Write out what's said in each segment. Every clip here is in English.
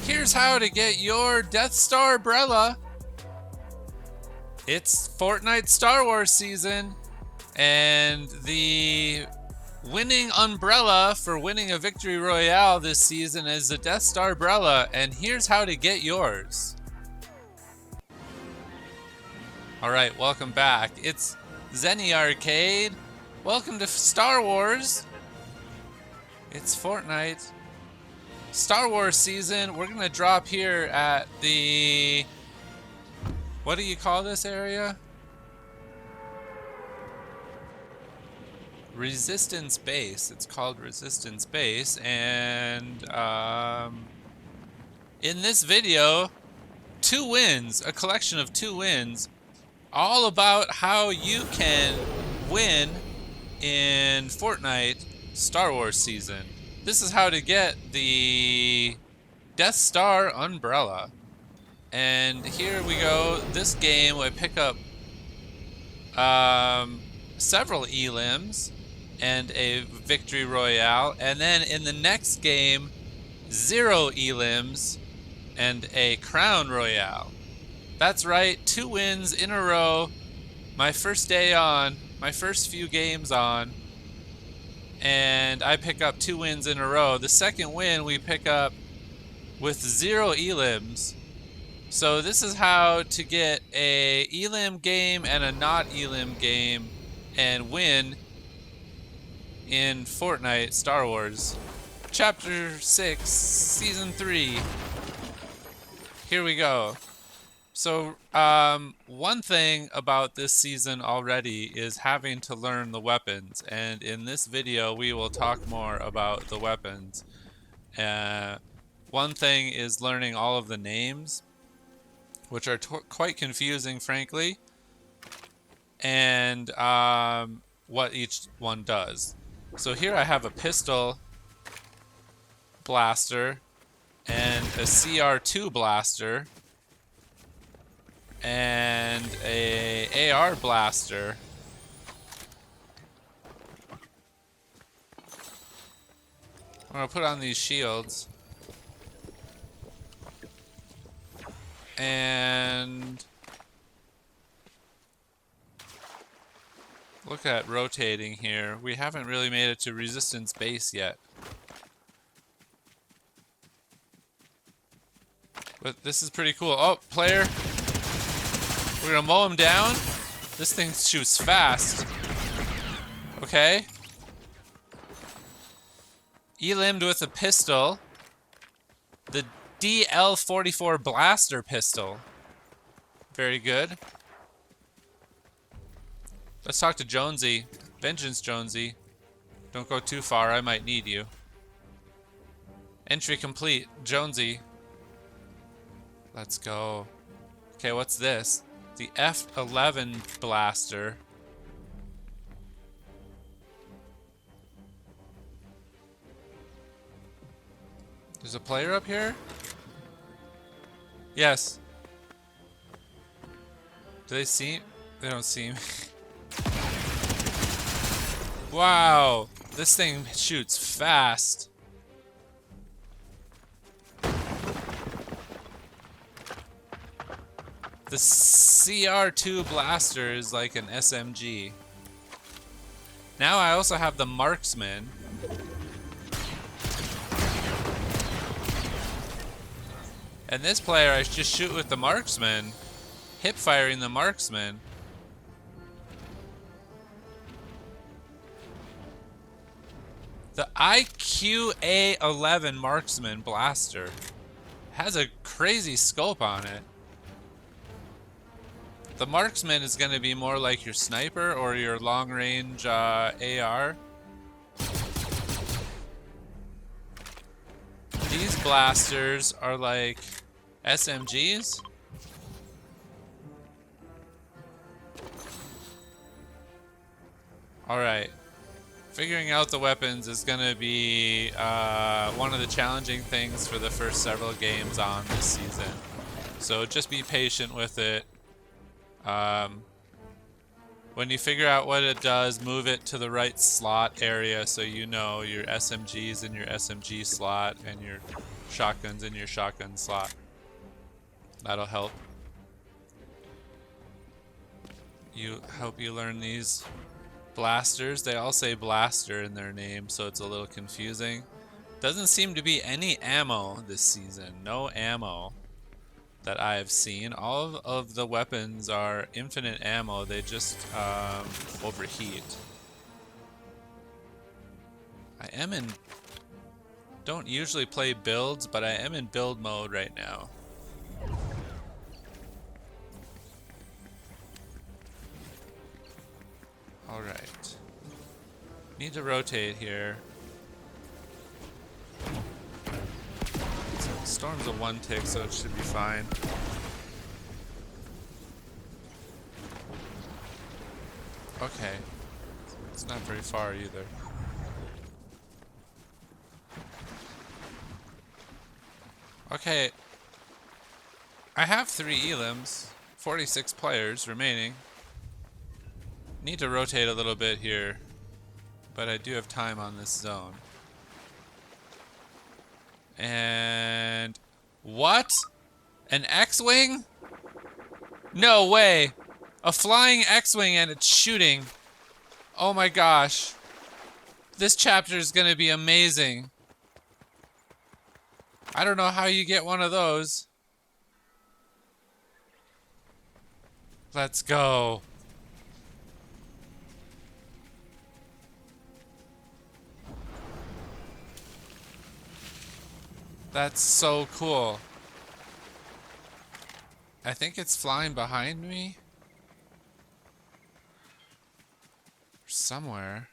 Here's how to get your Death Star umbrella. It's Fortnite Star Wars season, and the winning umbrella for winning a victory royale this season is the Death Star umbrella, and here's how to get yours. Alright, welcome back. It's Zenny Arcade. Welcome to Star Wars. It's Fortnite Star Wars season. We're gonna drop here at the... what do you call this area? Resistance Base. It's called Resistance Base, and in this video, 2 wins, a collection of 2 wins, all about how you can win in Fortnite Star Wars season. This is how to get the Death Star umbrella. And here we go. This game I pick up several elims and a victory royale, and then in the next game 0 elims and a crown royale. That's right, 2 wins in a row. My first day on, my first few games on, and I pick up 2 wins in a row. The second win we pick up with 0 elims. So this is how to get a elim game and a not elim game and win in Fortnite Star Wars. Chapter 6, Season 3. Here we go. So, one thing about this season already is having to learn the weapons, and in this video we will talk more about the weapons. One thing is learning all of the names, which are quite confusing, frankly, and what each one does. So here I have a pistol blaster and a CR2 blaster and a AR blaster. I'm gonna put on these shields. And look at rotating here. We haven't really made it to Resistance Base yet. But this is pretty cool. Oh, player. We're gonna mow him down. This thing shoots fast. Okay. Elimed with a pistol. The DL44 blaster pistol. Very good. Let's talk to Jonesy. Vengeance Jonesy. Don't go too far, I might need you. Entry complete. Jonesy. Let's go. Okay, what's this? The F11 blaster. There's a player up here? Yes. Do they see? They don't see me. Wow, this thing shoots fast. The CR2 blaster is like an SMG. Now I also have the marksman. And this player, I just shoot with the marksman. Hip firing the marksman. The IQA11 marksman blaster has a crazy scope on it. The marksman is going to be more like your sniper or your long-range AR. These blasters are like SMGs. Alright. Figuring out the weapons is going to be one of the challenging things for the first several games on this season. So just be patient with it. When you figure out what it does, move it to the right slot area so you know your SMG's in your SMG slot and your shotguns in your shotgun slot. That'll help. Hope you learn these blasters. They all say blaster in their name, so it's a little confusing. Doesn't seem to be any ammo this season. No ammo that I have seen. All of the weapons are infinite ammo. They just overheat. Don't usually play builds, but I am in build mode right now. All right. Need to rotate here. So Storm's a 1-tick, so it should be fine. Okay. It's not very far either. Okay. I have 3 elims, 46 players remaining. Need to rotate a little bit here, but I do have time on this zone. And what? An X-Wing? No way! A flying X-Wing and it's shooting. Oh my gosh. This chapter is gonna be amazing. I don't know how you get one of those. Let's go. That's so cool. I think it's flying behind me. Somewhere.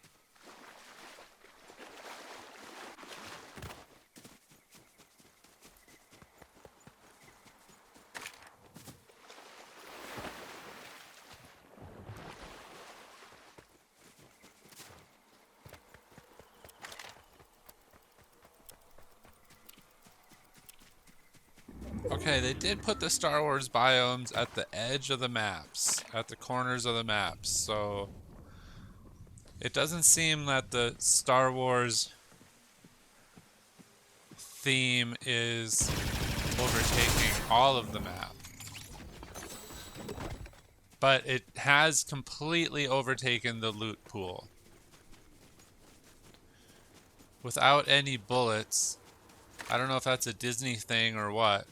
Okay, they did put the Star Wars biomes at the edge of the maps, at the corners of the maps, so it doesn't seem that the Star Wars theme is overtaking all of the map. But it has completely overtaken the loot pool. Without any bullets, I don't know if that's a Disney thing or what.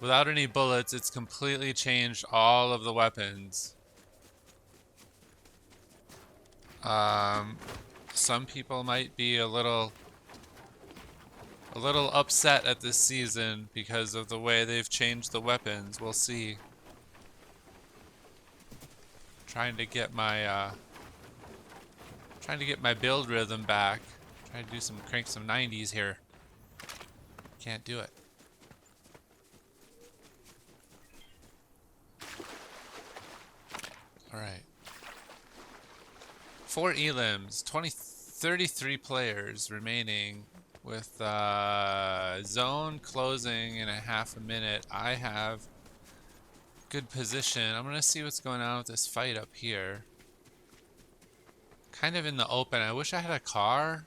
Without any bullets, it's completely changed all of the weapons. Some people might be a little upset at this season because of the way they've changed the weapons. We'll see. Trying to get my build rhythm back. Trying to do crank some 90s here. Can't do it. All right. 4 elims, 33 players remaining with zone closing in a half a minute. I have good position. I'm gonna see what's going on with this fight up here. Kind of in the open. I wish I had a car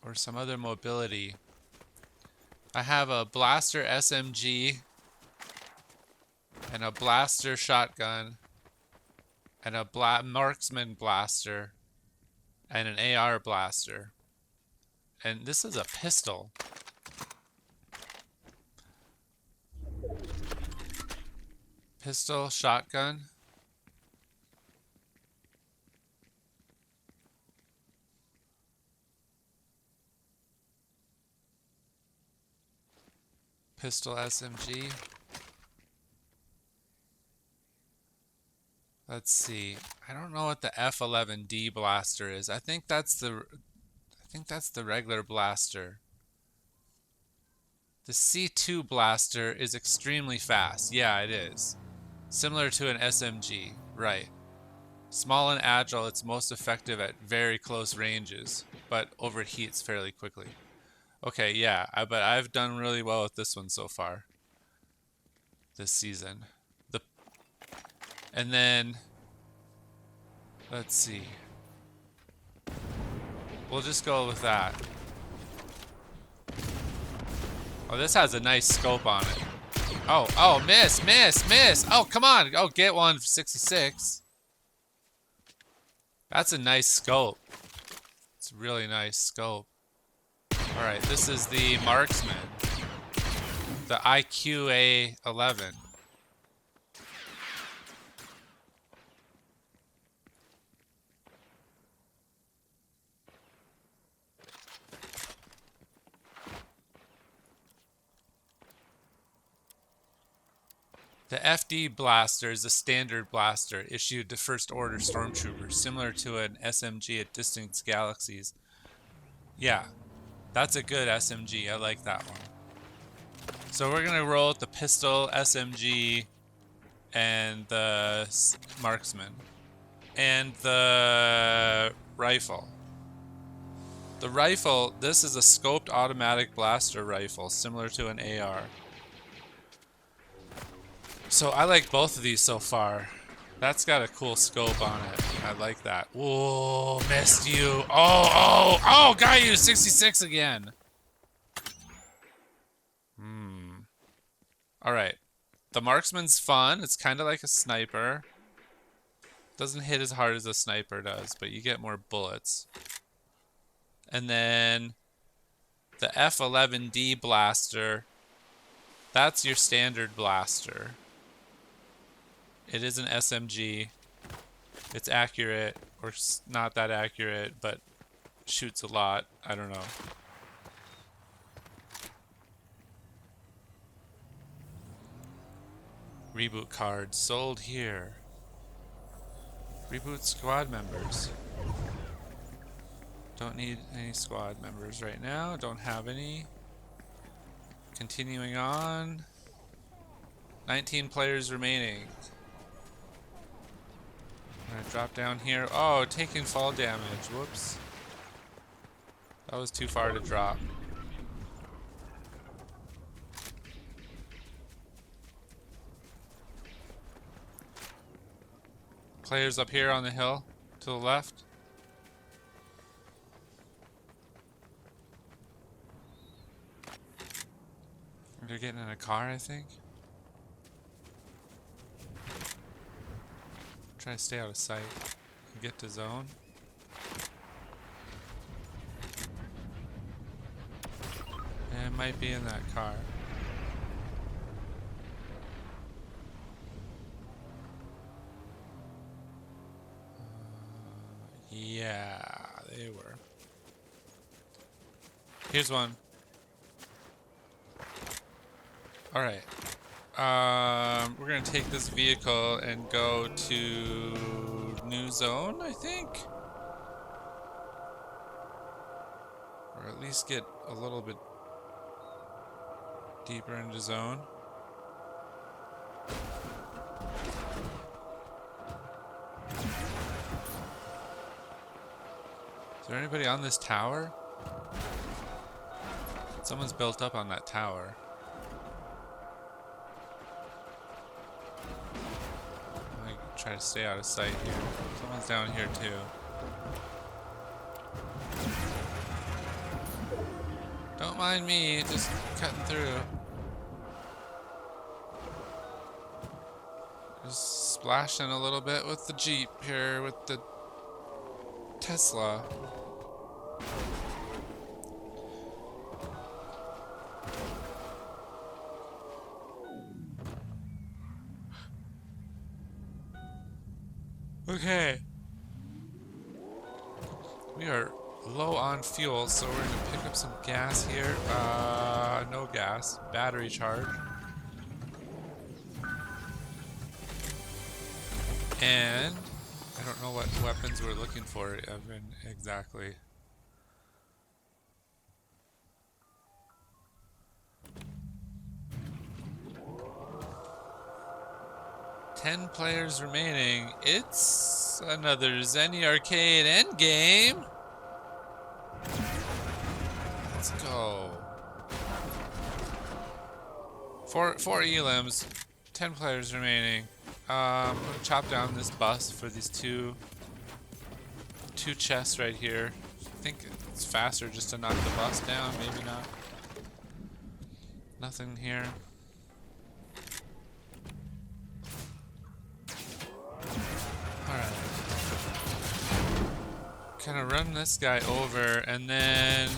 or some other mobility. I have a blaster SMG and a blaster shotgun and a marksman blaster and an AR blaster. And this is a pistol. Pistol, shotgun. Pistol SMG. Let's see. I don't know what the F11D blaster is. I think that's the regular blaster. The C2 blaster is extremely fast. Yeah, it is. Similar to an SMG, right. Small and agile, it's most effective at very close ranges, but overheats fairly quickly. Okay, yeah, but I've done really well with this one so far. this season. And then let's see. We'll just go with that. Oh, this has a nice scope on it. Oh, miss. Oh, come on. Oh, get one for 66. That's a nice scope. It's a really nice scope. All right, this is the marksman. The IQA 11. The FD blaster is a standard blaster issued to First Order stormtroopers, similar to an SMG at distant galaxies. Yeah, that's a good SMG. I like that one. So we're going to roll with the pistol, SMG, and the marksman. And the rifle. The rifle, this is a scoped automatic blaster rifle, similar to an AR. So I like both of these so far. That's got a cool scope on it. I like that. Whoa, missed you. Oh, got you. 66 again. All right. The marksman's fun. It's kind of like a sniper. Doesn't hit as hard as a sniper does, but you get more bullets. And then the F11D blaster. That's your standard blaster. It is an SMG. It's accurate, or not that accurate, but shoots a lot. I don't know. Reboot cards sold here. Reboot squad members. Don't need any squad members right now. Don't have any. Continuing on. 19 players remaining. I'm gonna drop down here. Oh, taking fall damage. Whoops. That was too far to drop. Players up here on the hill to the left. They're getting in a car, I think. Try to stay out of sight and get to zone. And it might be in that car. Yeah, they were. Here's one. All right. We're gonna take this vehicle and go to new zone, I think, or at least get a little bit deeper into zone. Is there anybody on this tower? Someone's built up on that tower. Try to stay out of sight here. Someone's down here too. Don't mind me, just cutting through. Just splashing a little bit with the Jeep here, with the Tesla. Okay. We are low on fuel, so we're gonna pick up some gas here. No gas. Battery charge. And I don't know what weapons we're looking for exactly. Ten players remaining. It's another Zenny Arcade endgame. Let's go. Four elims. 10 players remaining. I'm gonna chop down this bus for these two chests right here. I think it's faster just to knock the bus down, maybe not. Nothing here. Alright. Kind of run this guy over and then...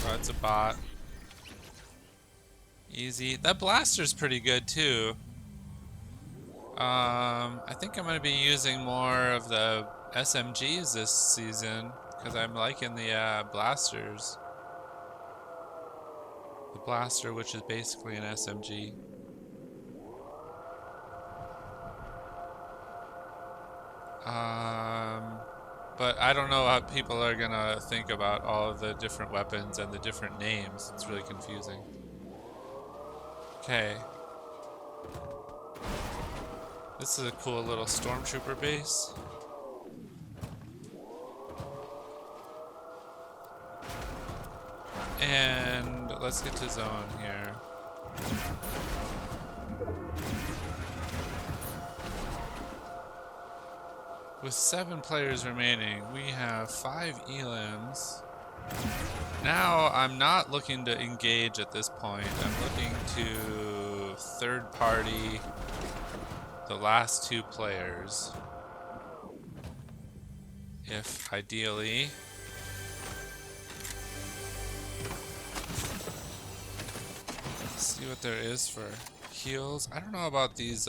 Oh, it's a bot. Easy. That blaster's pretty good too. I think I'm going to be using more of the SMGs this season because I'm liking the blasters. The blaster, which is basically an SMG. But I don't know how people are going to think about all of the different weapons and the different names. It's really confusing. Okay. This is a cool little stormtrooper base. And let's get to zone here. With 7 players remaining, we have 5 elims. Now I'm not looking to engage at this point. I'm looking to third party the last 2 players. If ideally. Let's see what there is for heals. I don't know about these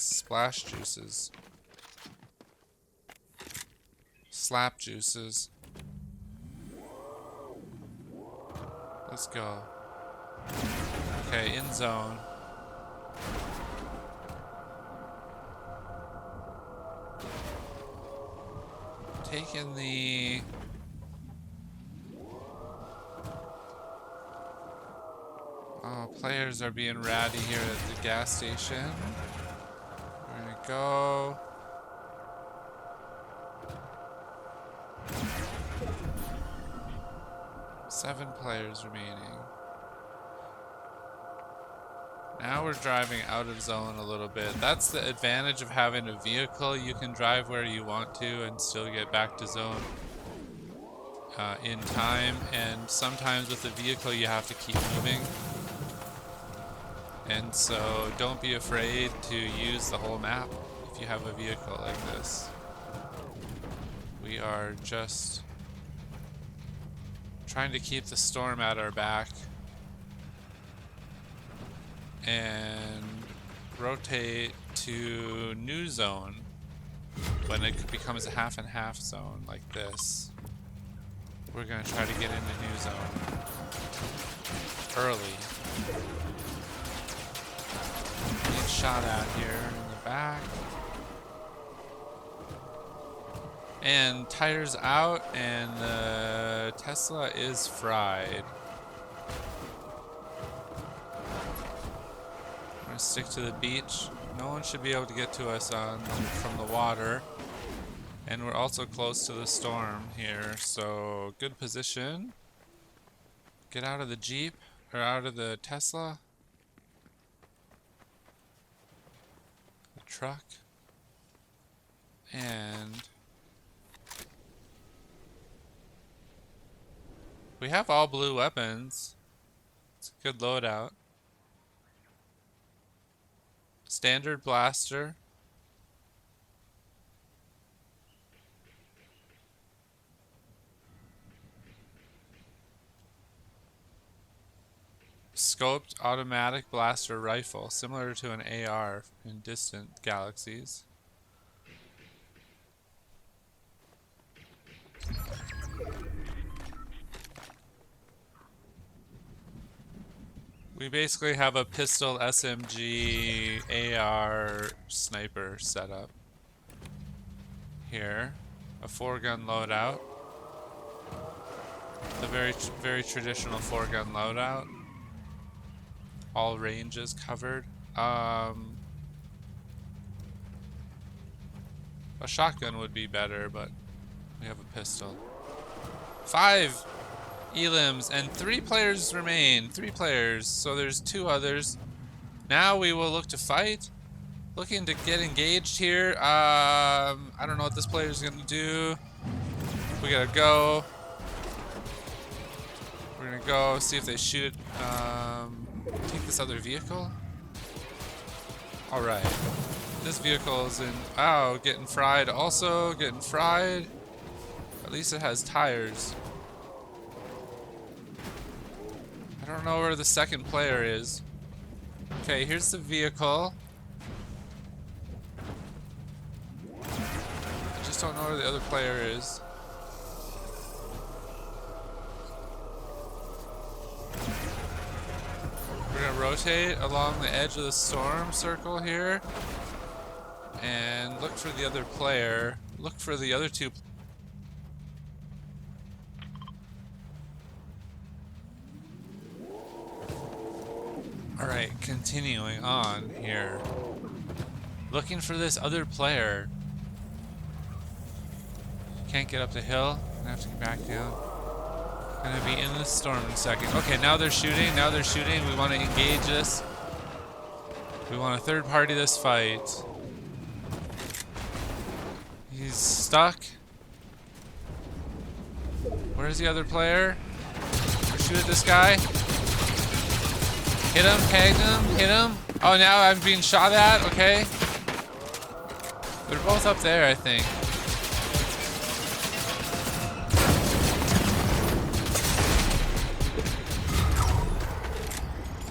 splash juices. Slap juices. Let's go. Okay, in zone. Taking the... Oh, players are being ratty here at the gas station. We're gonna go. Seven players remaining. Now we're driving out of zone a little bit. That's the advantage of having a vehicle. You can drive where you want to and still get back to zone in time. And sometimes with a vehicle you have to keep moving. And so don't be afraid to use the whole map if you have a vehicle like this. We are just trying to keep the storm at our back and rotate to new zone when it becomes a half and half zone like this. We're gonna try to get into new zone early. Get shot at here in the back. And tires out, and the Tesla is fried. I'm gonna stick to the beach. No one should be able to get to us from the water. And we're also close to the storm here, so good position. Get out of the Jeep, or out of the Tesla. The truck. And we have all blue weapons. It's a good loadout. Standard blaster. Scoped automatic blaster rifle, similar to an AR in distant galaxies. We basically have a pistol, SMG, AR, sniper setup here. A 4-gun loadout. The very traditional 4-gun loadout. All ranges covered. A shotgun would be better, but we have a pistol. 5! elims, and 3 players remain. 3 players, so there's 2 others. Now we will look to fight. Looking to get engaged here. I don't know what this player is gonna do. We gotta go. We're gonna go see if they shoot. Take this other vehicle. All right. This vehicle is in. Oh, getting fried. Also getting fried. At least it has tires. I don't know where the second player is. Okay, here's the vehicle. I just don't know where the other player is. We're gonna rotate along the edge of the storm circle here and look for the other player. Look for the other 2. Alright, continuing on here. Looking for this other player. Can't get up the hill. Gonna have to get back down. Gonna be in the storm in a second. Okay, now they're shooting. Now they're shooting. We want to engage this. We want to third party this fight. He's stuck. Where's the other player? Shoot at this guy. Hit him, tagged him, hit him. Oh, now I'm being shot at. Okay. They're both up there, I think.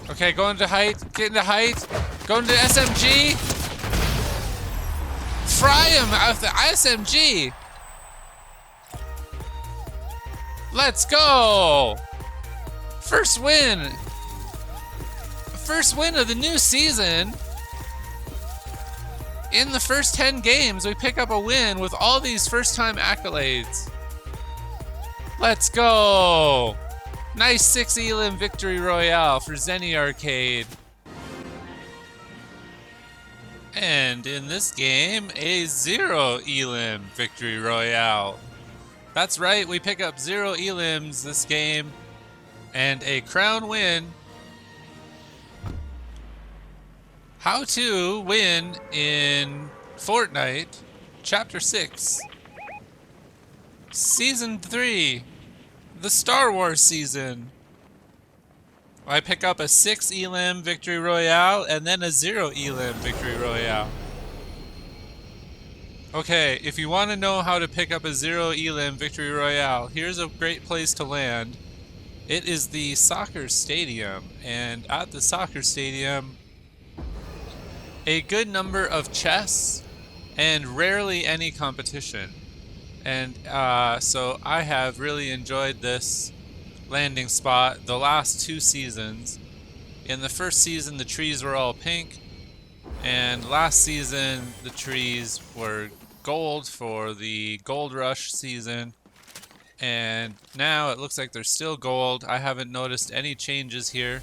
Okay, going to height. Getting to height. Going to SMG. Fry him out of the SMG. Let's go. First win. First win of the new season. In the first 10 games, we pick up a win with all these first-time accolades. Let's go. Nice 6 elim victory royale for Zenny Arcade. And in this game, a 0 elim victory royale. That's right, we pick up 0 elims this game and a crown win. How to win in Fortnite Chapter 6 Season 3, the Star Wars season. I pick up a 6 elim victory royale and then a 0 elim victory royale. Okay, if you want to know how to pick up a 0 elim victory royale, here's a great place to land. It is the soccer stadium, and at the soccer stadium, a good number of chests and rarely any competition. And so I have really enjoyed this landing spot the last 2 seasons. In the first season, the trees were all pink, and last season the trees were gold for the gold rush season, and now it looks like they're still gold. I haven't noticed any changes here.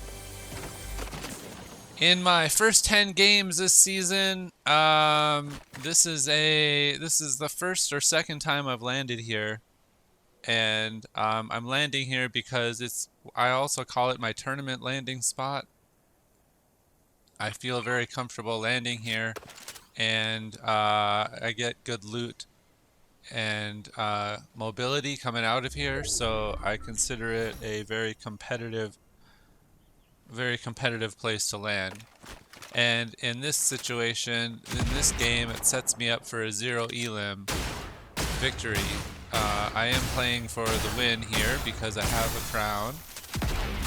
In my first 10 games this season, this is the first or second time I've landed here, and I'm landing here because I also call it my tournament landing spot. I feel very comfortable landing here, and I get good loot and mobility coming out of here, so I consider it a very competitive place to land. And in this situation, in this game, it sets me up for a 0 elim victory. I am playing for the win here because I have a crown,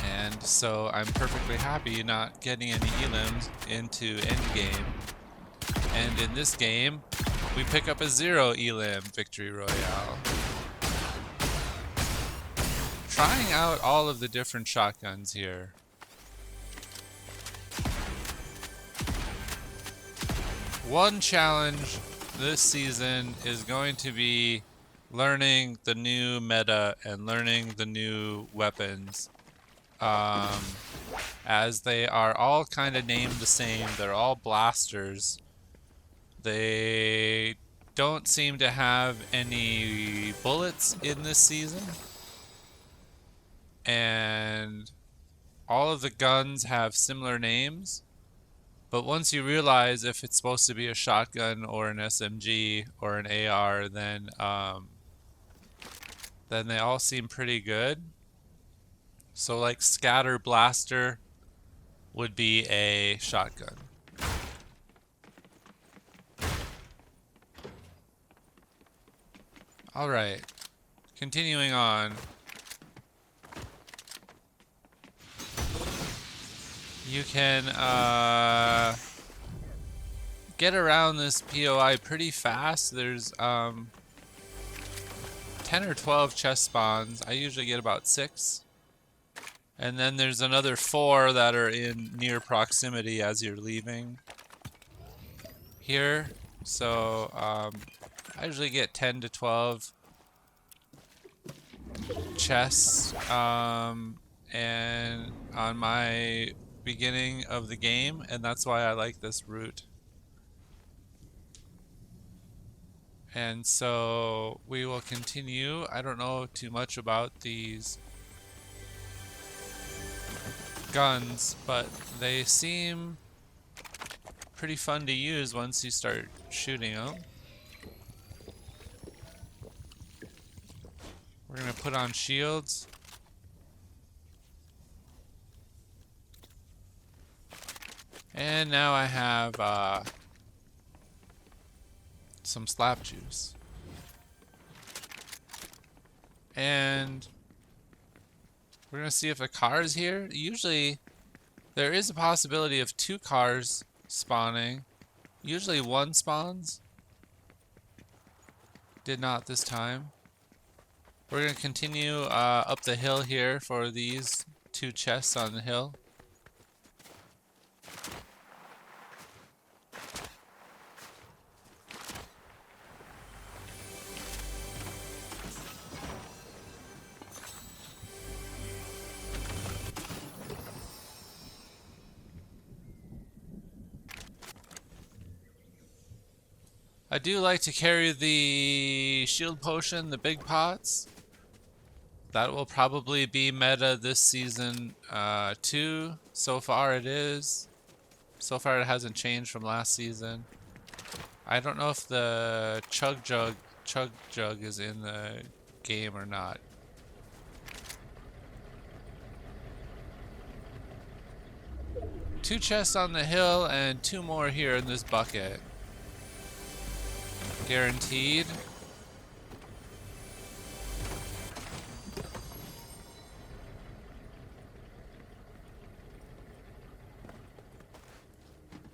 and so I'm perfectly happy not getting any elims into endgame. And in this game, we pick up a 0 elim victory royale. Trying out all of the different shotguns here. One challenge this season is going to be learning the new meta and learning the new weapons. As they are all kind of named the same, they're all blasters. They don't seem to have any bullets in this season. and all of the guns have similar names. But once you realize if it's supposed to be a shotgun or an SMG or an AR, then they all seem pretty good. So like Scatter Blaster would be a shotgun. All right, continuing on. You can get around this POI pretty fast. There's 10 or 12 chest spawns. I usually get about 6. And then there's another 4 that are in near proximity as you're leaving here. So I usually get 10 to 12 chests and on my beginning of the game, and that's why I like this route. And so we will continue. I don't know too much about these guns, but they seem pretty fun to use once you start shooting them. We're gonna put on shields. And now I have some slap juice. And we're gonna see if a car is here. Usually there is a possibility of 2 cars spawning. Usually 1 spawns. Did not this time. We're gonna continue up the hill here for these 2 chests on the hill. I do like to carry the shield potion, the big pots. That will probably be meta this season too. So far it is. So far it hasn't changed from last season. I don't know if the chug jug is in the game or not. Two chests on the hill and 2 more here in this bucket. Guaranteed.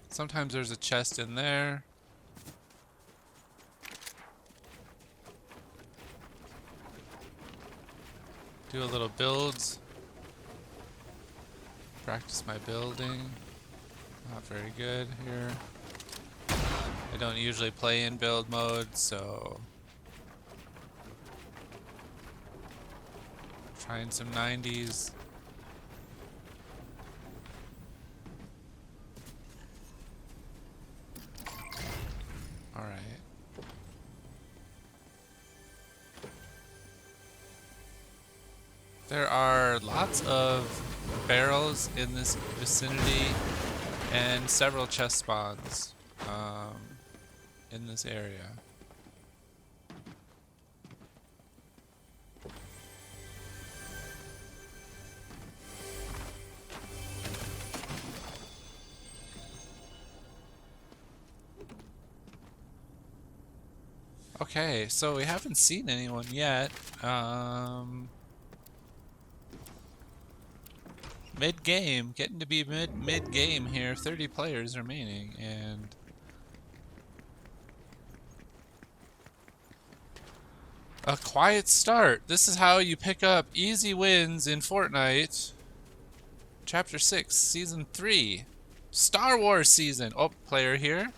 Sometimes there's a chest in there. Do a little builds. Practice my building. Not very good here. I don't usually play in build mode, so trying some 90s. All right. There are lots of barrels in this vicinity and several chest spawns in this area. Okay, so we haven't seen anyone yet. Mid-game, getting to be mid-game here. 30 players remaining, and a quiet start. This is how you pick up easy wins in Fortnite. Chapter 6, Season 3. Star Wars season. Oh, player here.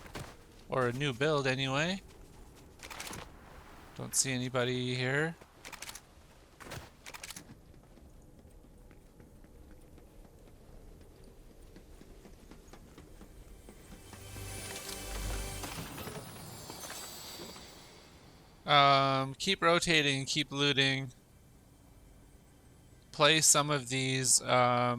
Or a new build anyway. Don't see anybody here. Keep rotating, keep looting. replace some of these. Now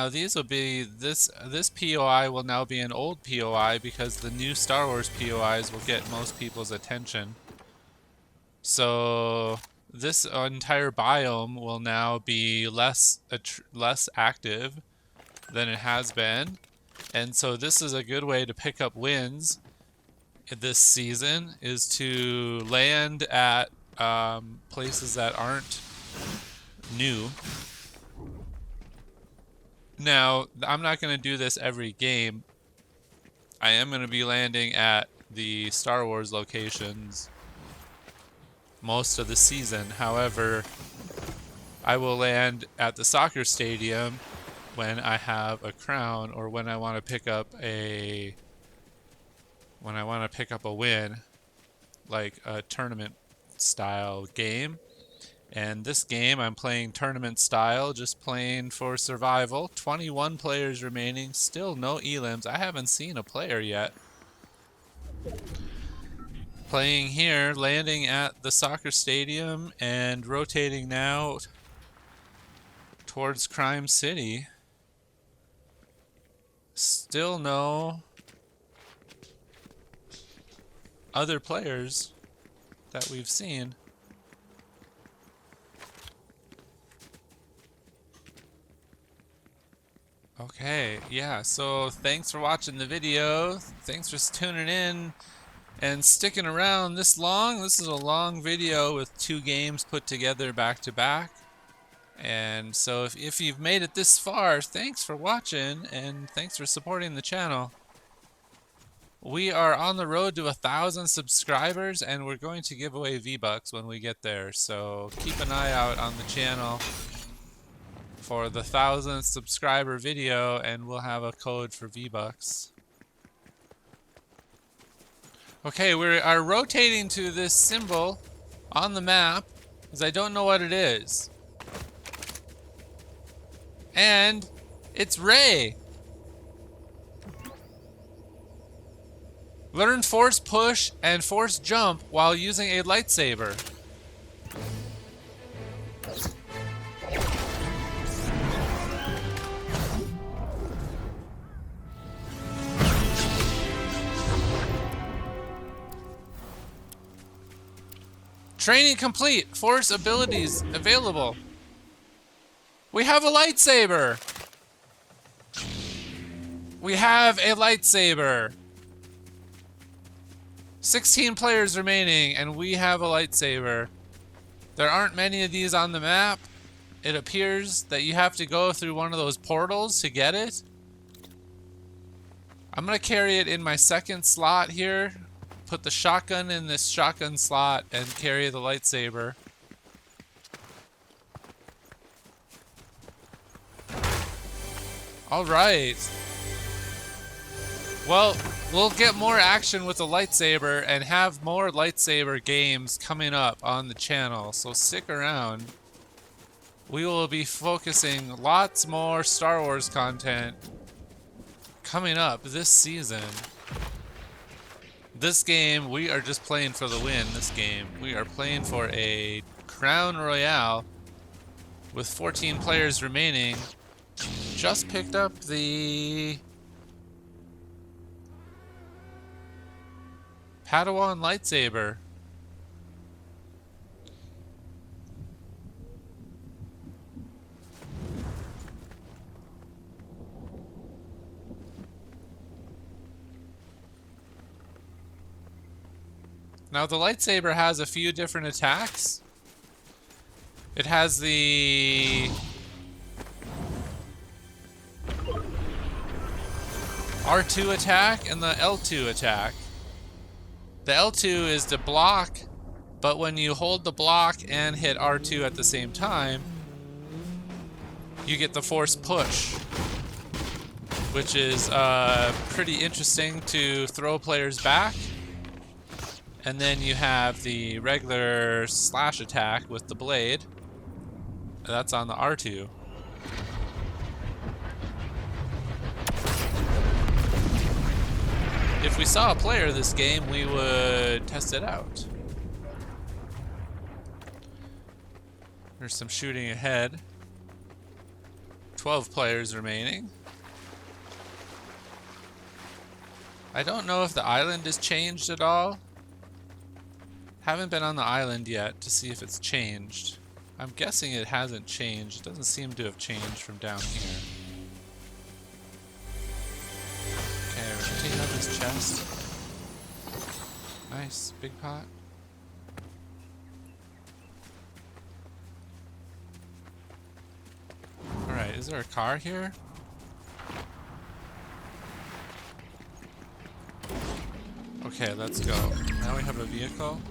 these will be this POI will now be an old POI because the new Star Wars POIs will get most people's attention. So this entire biome will now be less active than it has been, and so this is a good way to pick up wins this season, is to land at places that aren't new. Now, I'm not going to do this every game. I am going to be landing at the Star Wars locations most of the season. However, I will land at the soccer stadium when I have a crown, or when I want to pick up a win, like a tournament style game. And this game I'm playing tournament style, just playing for survival. 21 players remaining, still no elims. I haven't seen a player yet. Playing here, landing at the soccer stadium and rotating now towards Crime City. Still no other players that we've seen. Okay, yeah, so thanks for watching the video. Thanks for tuning in and sticking around this long. This is a long video with 2 games put together back to back. And so if you've made it this far, thanks for watching and thanks for supporting the channel. We are on the road to 1,000 subscribers, and we're going to give away V-Bucks when we get there. So keep an eye out on the channel for the 1,000th subscriber video, and we'll have a code for V-Bucks. Okay, we are rotating to this symbol on the map, because I don't know what it is. And it's Rey. Learn force push and force jump while using a lightsaber. Training complete. Force abilities available. We have a lightsaber. We have a lightsaber. 16 players remaining, and we have a lightsaber. There aren't many of these on the map. It appears that you have to go through one of those portals to get it. I'm gonna carry it in my second slot here. Put the shotgun in this shotgun slot and carry the lightsaber. All right. Well, we'll get more action with the lightsaber and have more lightsaber games coming up on the channel, so stick around. We will be focusing lots more Star Wars content coming up this season. This game, we are just playing for the win. This game, we are playing for a Crown Royale with 14 players remaining. Just picked up the Padawan lightsaber. Now the lightsaber has a few different attacks. It has the R2 attack and the L2 attack. The L2 is to block, but when you hold the block and hit R2 at the same time, you get the force push, which is pretty interesting to throw players back. And then you have the regular slash attack with the blade. That's on the R2. If we saw a player this game, we would test it out. There's some shooting ahead. 12 players remaining. I don't know if the island has changed at all. Haven't been on the island yet to see if it's changed. I'm guessing it hasn't changed. It doesn't seem to have changed from down here. Okay, we're gonna take out this chest. Nice, big pot. Alright, is there a car here? Okay, let's go. Now we have a vehicle.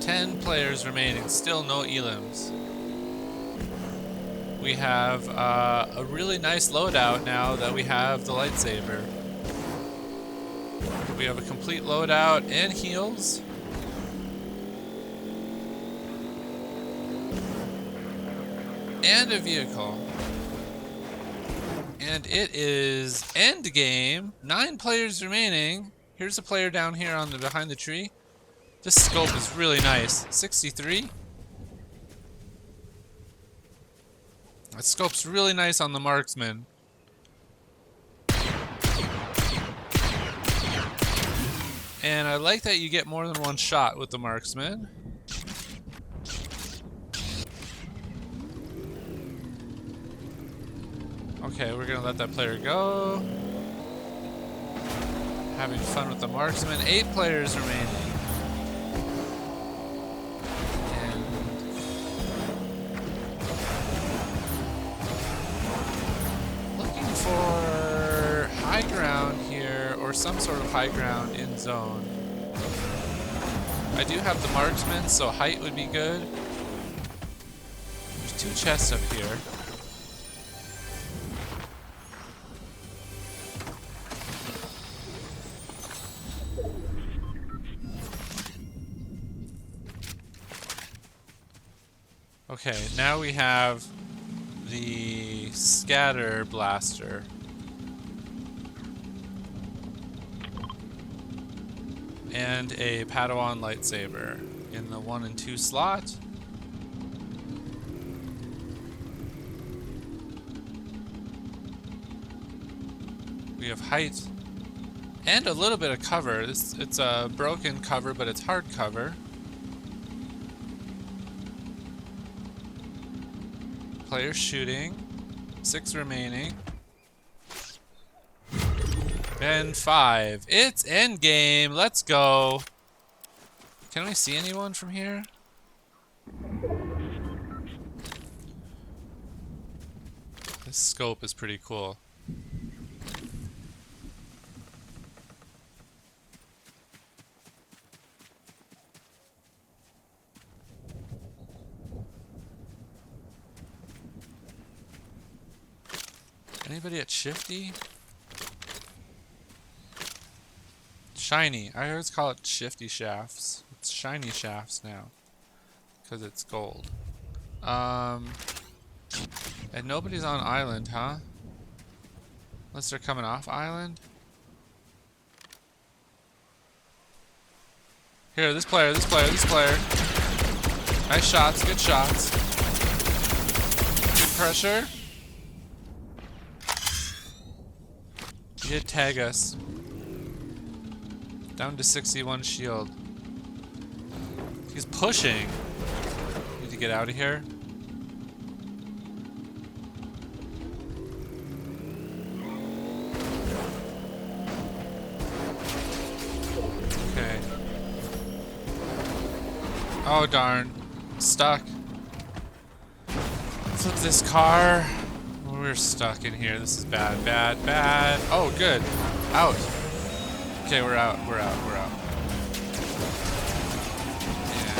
Ten players remaining, still no elims. We have a really nice loadout now that we have the lightsaber. We have a complete loadout and heals. And a vehicle. And it is end game. 9 players remaining. Here's a player down here on the behind the tree. This scope is really nice. 63. That scope's really nice on the marksman. And I like that you get more than one shot with the marksman. Okay, we're gonna let that player go. Having fun with the marksman. 8 players remaining. And looking for high ground here, or some sort of high ground in zone. I do have the marksman, so height would be good. There's 2 chests up here. Okay, now we have the scatter blaster. And a Padawan lightsaber in the 1 and 2 slot. We have height and a little bit of cover. It's a broken cover, but it's hard cover. Players shooting. 6 remaining. And 5. It's endgame. Let's go. Can we see anyone from here? This scope is pretty cool. Anybody at Shifty? Shiny. I always call it Shifty Shafts. It's Shiny Shafts now. Because it's gold. And nobody's on island, huh? Unless they're coming off island? Here, this player. Nice shots, good shots. Good pressure. He did tag us. Down to 61 shield. He's pushing. Need to get out of here. Okay. Oh darn. Stuck. Flip this car. We're stuck in here. This is bad, bad, bad. Oh, good. Out. Okay, we're out. We're out. Yeah.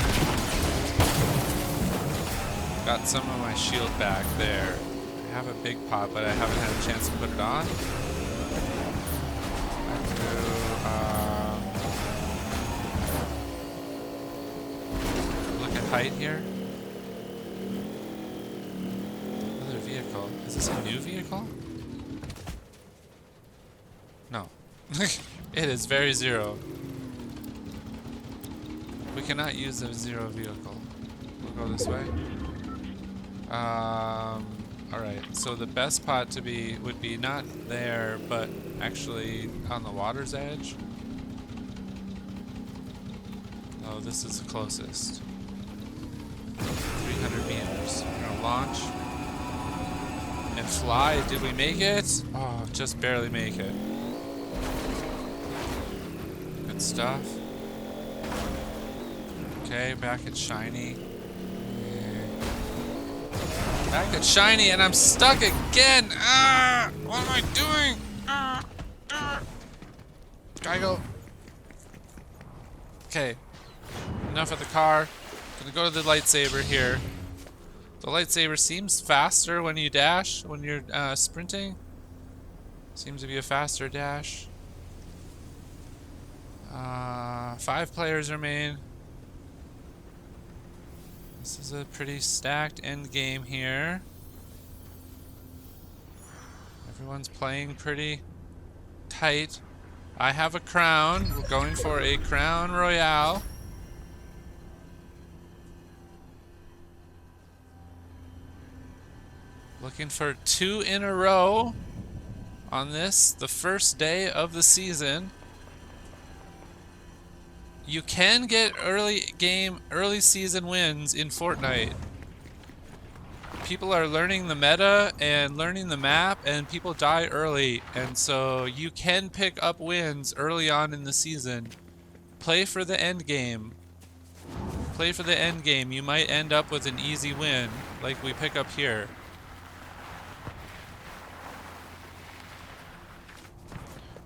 Got some of my shield back there. I have a big pot, but I haven't had a chance to put it on. I have to look at height here. Another vehicle. Is this a new vehicle? No. It is very zero. We cannot use a zero vehicle. We'll go this way. Alright, so the best pot to be would be not there, but actually on the water's edge. Oh, this is the closest. 300 meters. We're gonna launch and fly. Did we make it? Oh, just barely make it. Good stuff. Okay, back at shiny. Back at shiny, and I'm stuck again. Ah! What am I doing? Ah! Ah! Gotta go. Okay. Enough of the car. Gonna go to the lightsaber here. The lightsaber seems faster when you dash, when you're sprinting. Seems to be a faster dash. 5 players remain. This is a pretty stacked end game here. Everyone's playing pretty tight. I have a crown. We're going for a crown royale. Looking for 2 in a row on this, the first day of the season. You can get early season wins in Fortnite. People are learning the meta and learning the map, and people die early, and so you can pick up wins early on in the season. Play for the end game. Play for the end game. You might end up with an easy win, like we pick up here.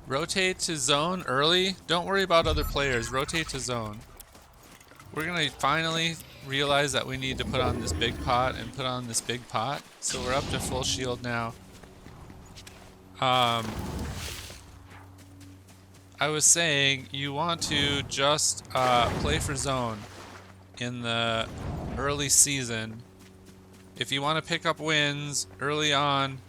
Rotate to zone early. Don't worry about other players. Rotate to zone. We're gonna finally realize that we need to put on this big pot and put on this big pot. So we're up to full shield now. I was saying you want to just play for zone in the early season. If you want to pick up wins early on,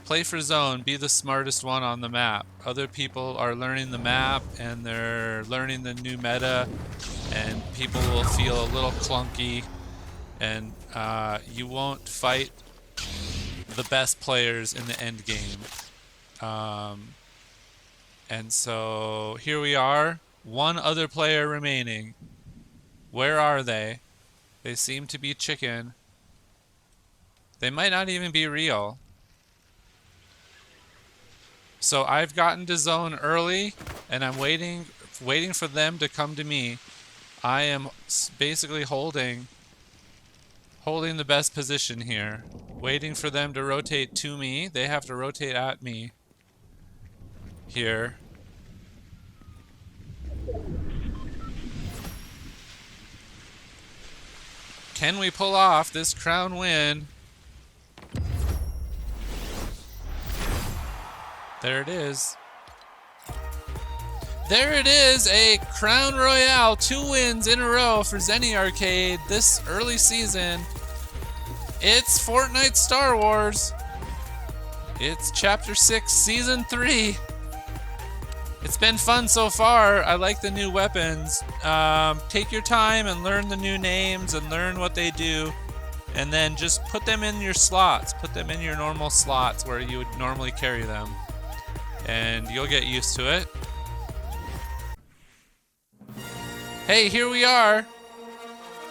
play for zone, be the smartest one on the map. Other people are learning the map and they're learning the new meta, and people will feel a little clunky, and you won't fight the best players in the end game. And so here we are, 1 other player remaining. Where are they? They seem to be chicken. They might not even be real. So I've gotten to zone early, and I'm waiting for them to come to me. I am basically holding the best position here, waiting for them to rotate to me. They have to rotate at me here. Can we pull off this crown win? There it is. There it is, a Crown Royale, 2 wins in a row for Zenny Arcade this early season. It's Fortnite Star Wars. It's Chapter 6, Season 3. It's been fun so far. I like the new weapons. Take your time and learn the new names and learn what they do. And then just put them in your slots. Put them in your normal slots where you would normally carry them. And you'll get used to it. Hey, here we are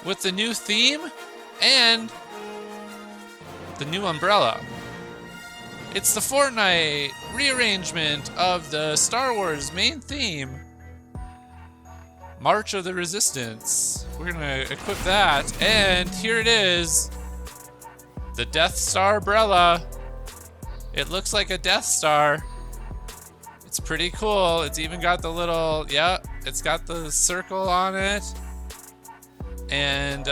with the new theme and the new umbrella. It's the Fortnite rearrangement of the Star Wars main theme, March of the Resistance. We're gonna equip that, and here it is, the Death Star umbrella. It looks like a Death Star. It's pretty cool. It's even got the little, yeah, it's got the circle on it. And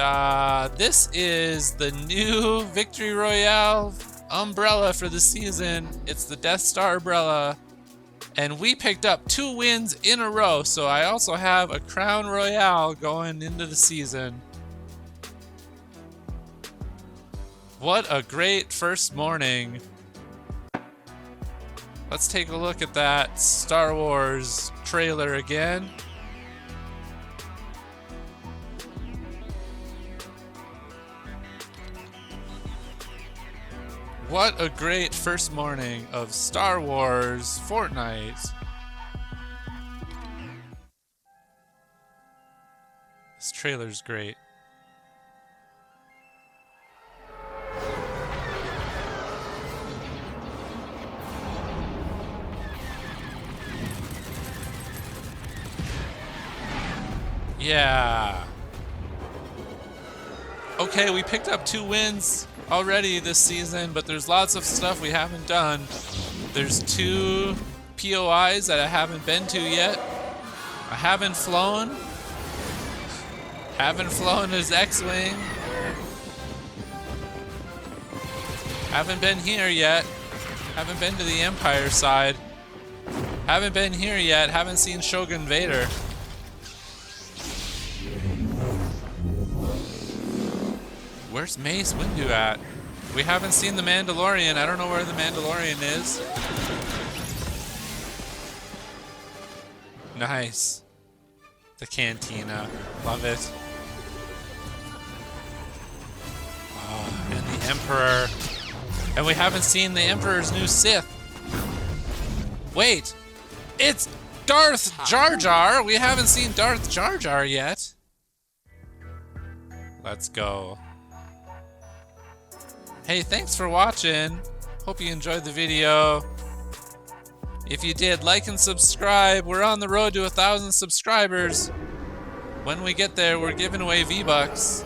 this is the new Victory Royale umbrella for the season. It's the Death Star umbrella. And we picked up 2 wins in a row, so I also have a Crown Royale going into the season. What a great first morning. Let's take a look at that Star Wars trailer again. What a great first morning of Star Wars Fortnite. This trailer's great. Yeah. Okay, we picked up 2 wins already this season, but there's lots of stuff we haven't done. There's 2 POIs that I haven't been to yet. I haven't flown. Haven't flown his X-Wing. Haven't been here yet. Haven't been to the Empire side. Haven't been here yet. Haven't seen Shogun Vader. Where's Mace Windu at? We haven't seen the Mandalorian. I don't know where the Mandalorian is. Nice. The cantina. Love it. Oh, and the Emperor. And we haven't seen the Emperor's new Sith. Wait. It's Darth Jar Jar. We haven't seen Darth Jar Jar yet. Let's go. Hey, thanks for watching. Hope you enjoyed the video. If you did, like and subscribe. We're on the road to 1,000 subscribers. When we get there, we're giving away V-Bucks.